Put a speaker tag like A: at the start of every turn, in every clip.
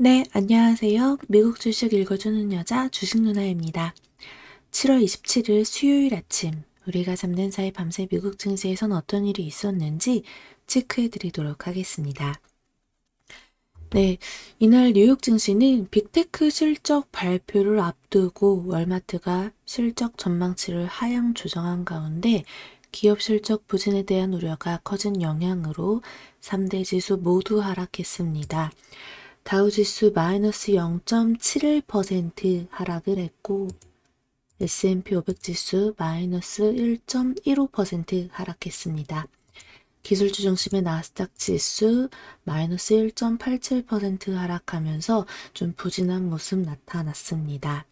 A: 네, 안녕하세요. 미국 주식 읽어주는 여자 주식 누나입니다. 7월 27일 수요일 아침, 우리가 잠든 사이 밤새 미국 증시에선 어떤 일이 있었는지 체크해 드리도록 하겠습니다. 네, 이날 뉴욕 증시는 빅테크 실적 발표를 앞두고 월마트가 실적 전망치를 하향 조정한 가운데 기업 실적 부진에 대한 우려가 커진 영향으로 3대 지수 모두 하락했습니다. 다우지수 마이너스 0.71% 하락을 했고 S&P 500 지수 마이너스 1.15% 하락했습니다. 기술주 중심의 나스닥 지수 마이너스 1.87% 하락하면서 좀 부진한 모습 나타났습니다.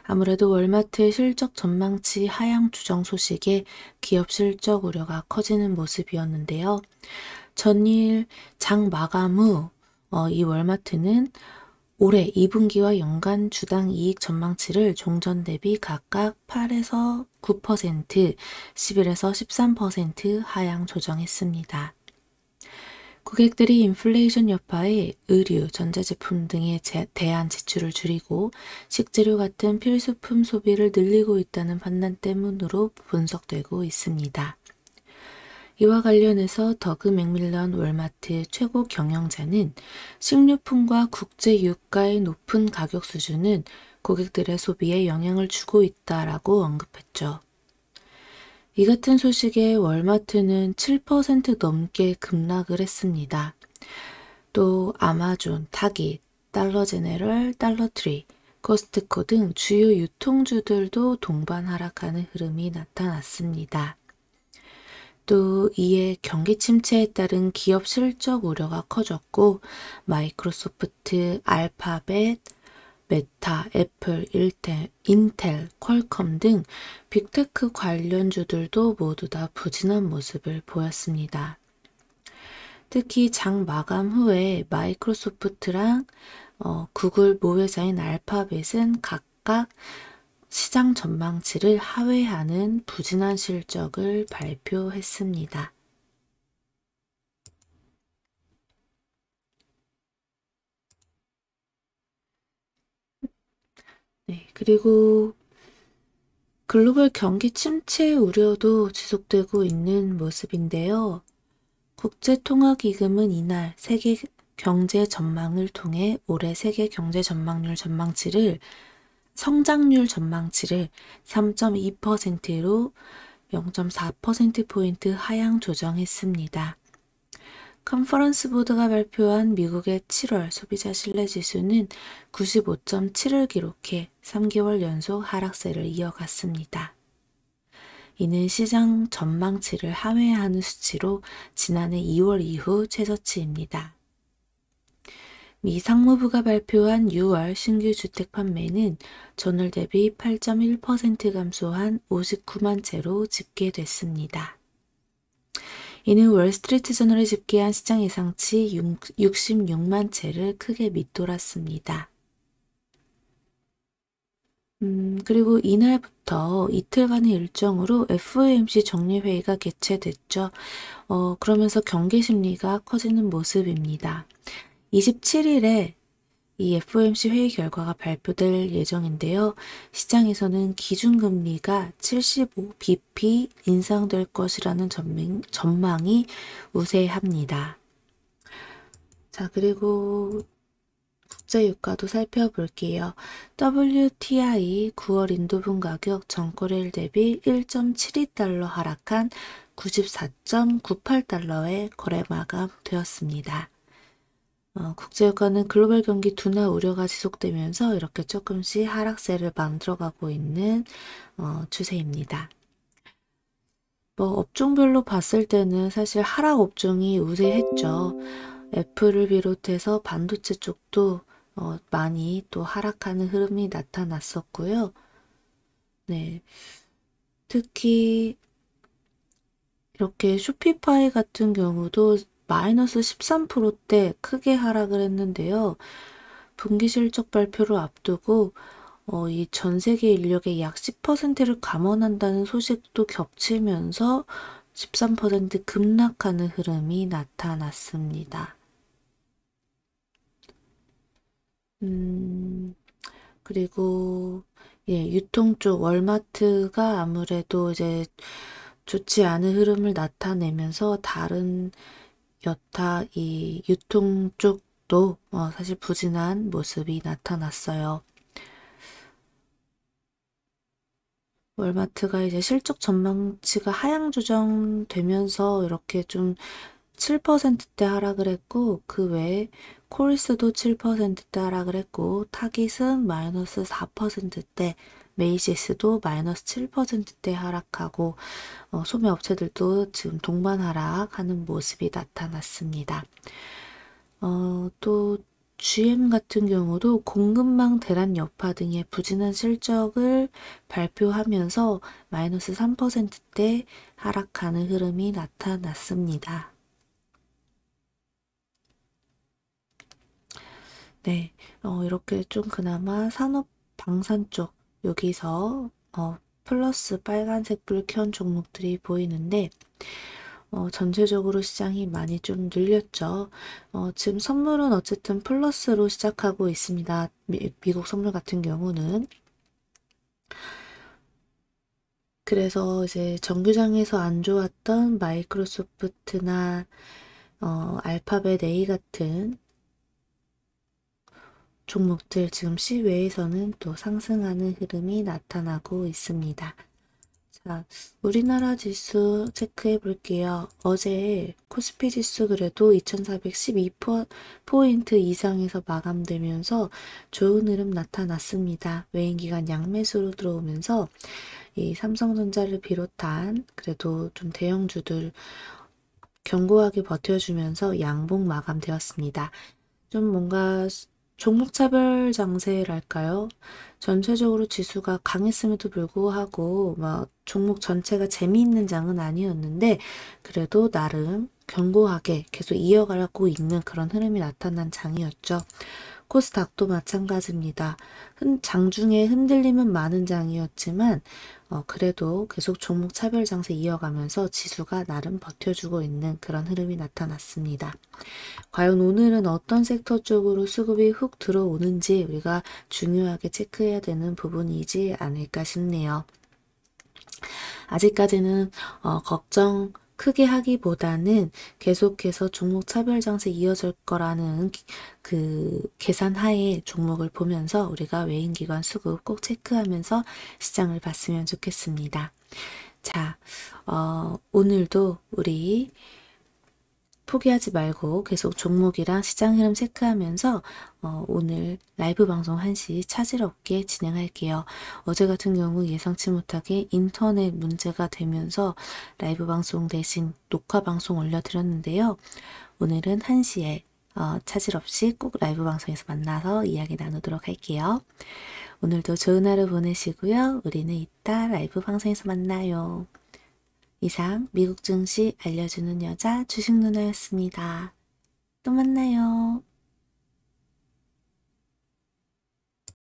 A: 아무래도 월마트의 실적 전망치 하향 조정 소식에 기업 실적 우려가 커지는 모습이었는데요. 전일 장 마감 후 이 월마트는 올해 2분기와 연간 주당 이익 전망치를 종전 대비 각각 8에서 9%, 11에서 13% 하향 조정했습니다. 고객들이 인플레이션 여파에 의류, 전자제품 등에 대한 지출을 줄이고 식재료 같은 필수품 소비를 늘리고 있다는 판단 때문으로 분석되고 있습니다. 이와 관련해서 더그 맥밀런 월마트 최고 경영자는 식료품과 국제 유가의 높은 가격 수준은 고객들의 소비에 영향을 주고 있다라고 언급했죠. 이 같은 소식에 월마트는 7% 넘게 급락을 했습니다. 또 아마존, 타깃, 달러제네럴, 달러트리, 코스트코 등 주요 유통주들도 동반 하락하는 흐름이 나타났습니다. 또 이에 경기 침체에 따른 기업 실적 우려가 커졌고 마이크로소프트, 알파벳, 메타, 애플, 인텔, 퀄컴 등 빅테크 관련주들도 모두 다 부진한 모습을 보였습니다. 특히 장 마감 후에 마이크로소프트랑 구글 모회사인 알파벳은 각각 시장 전망치를 하회하는 부진한 실적을 발표했습니다. 네, 그리고 글로벌 경기 침체 우려도 지속되고 있는 모습인데요. 국제통화기금은 이날 세계 경제 전망을 통해 올해 세계 경제 성장률 전망치를 3.2%로 0.4%포인트 하향 조정했습니다. 컨퍼런스 보드가 발표한 미국의 7월 소비자 신뢰 지수는 95.7을 기록해 3개월 연속 하락세를 이어갔습니다. 이는 시장 전망치를 하회하는 수치로 지난해 2월 이후 최저치입니다. 미 상무부가 발표한 6월 신규 주택 판매는 전월 대비 8.1% 감소한 59만 채로 집계됐습니다. 이는 월스트리트 저널이 집계한 시장 예상치 66만 채를 크게 밑돌았습니다. 그리고 이날부터 이틀간의 일정으로 FOMC 정례회의가 개최됐죠. 그러면서 경계 심리가 커지는 모습입니다. 27일에 이 FOMC 회의 결과가 발표될 예정인데요. 시장에서는 기준금리가 75bp 인상될 것이라는 전망이 우세합니다. 자, 그리고 국제유가도 살펴볼게요. WTI 9월 인도분 가격 전거래일 대비 1.72달러 하락한 94.98달러에 거래 마감되었습니다. 국제유가는 글로벌 경기 둔화 우려가 지속되면서 이렇게 조금씩 하락세를 만들어가고 있는 추세입니다. 업종별로 봤을 때는 사실 하락 업종이 우세했죠. 애플을 비롯해서 반도체 쪽도 많이 또 하락하는 흐름이 나타났었고요. 네, 특히 이렇게 쇼피파이 같은 경우도 마이너스 13%대 크게 하락을 했는데요. 분기 실적 발표를 앞두고 이 전 세계 인력의 약 10%를 감원한다는 소식도 겹치면서 13% 급락하는 흐름이 나타났습니다. 그리고 예, 유통 쪽 월마트가 아무래도 이제 좋지 않은 흐름을 나타내면서 다른 여타 이 유통 쪽도 사실 부진한 모습이 나타났어요. 월마트가 이제 실적 전망치가 하향 조정되면서 이렇게 좀 7%대 하락을 했고, 그 외에 콜스도 7%대 하락을 했고, 타깃은 마이너스 4%대, 메이시스도 마이너스 7%대 하락하고, 소매업체들도 지금 동반 하락하는 모습이 나타났습니다. 또 GM 같은 경우도 공급망 대란 여파 등의 부진한 실적을 발표하면서 마이너스 3%대 하락하는 흐름이 나타났습니다. 네, 이렇게 좀 그나마 산업 방산 쪽 여기서 플러스 빨간색 불 켠 종목들이 보이는데 전체적으로 시장이 많이 좀 눌렸죠. 지금 선물은 어쨌든 플러스로 시작하고 있습니다. 미국 선물 같은 경우는. 그래서 이제 정규장에서 안 좋았던 마이크로소프트나 알파벳 A 같은 종목들 지금 시외에서는 또 상승하는 흐름이 나타나고 있습니다. 자, 우리나라 지수 체크해 볼게요. 어제 코스피 지수 그래도 2412포인트 이상에서 마감되면서 좋은 흐름 나타났습니다. 외인기관 양매수로 들어오면서 이 삼성전자를 비롯한 그래도 좀 대형주들 견고하게 버텨주면서 양봉 마감되었습니다. 좀 뭔가 종목 차별 장세랄까요? 전체적으로 지수가 강했음에도 불구하고 막 종목 전체가 재미있는 장은 아니었는데 그래도 나름 견고하게 계속 이어가고 있는 그런 흐름이 나타난 장이었죠. 코스닥도 마찬가지입니다. 장중에 흔들림은 많은 장이었지만 그래도 계속 종목 차별 장세 이어가면서 지수가 나름 버텨주고 있는 그런 흐름이 나타났습니다. 과연 오늘은 어떤 섹터 쪽으로 수급이 훅 들어오는지 우리가 중요하게 체크해야 되는 부분이지 않을까 싶네요. 아직까지는 걱정 크게 하기보다는 계속해서 종목 차별 장세 이어질 거라는 그 계산 하에 종목을 보면서 우리가 외인기관 수급 꼭 체크하면서 시장을 봤으면 좋겠습니다. 자, 오늘도 우리 포기하지 말고 계속 종목이랑 시장 흐름 체크하면서 오늘 라이브 방송 1시 차질 없게 진행할게요. 어제 같은 경우 예상치 못하게 인터넷 문제가 되면서 라이브 방송 대신 녹화 방송 올려드렸는데요. 오늘은 1시에 차질 없이 꼭 라이브 방송에서 만나서 이야기 나누도록 할게요. 오늘도 좋은 하루 보내시고요. 우리는 이따 라이브 방송에서 만나요. 이상 미국 증시 알려주는 여자 주식 누나였습니다. 또 만나요.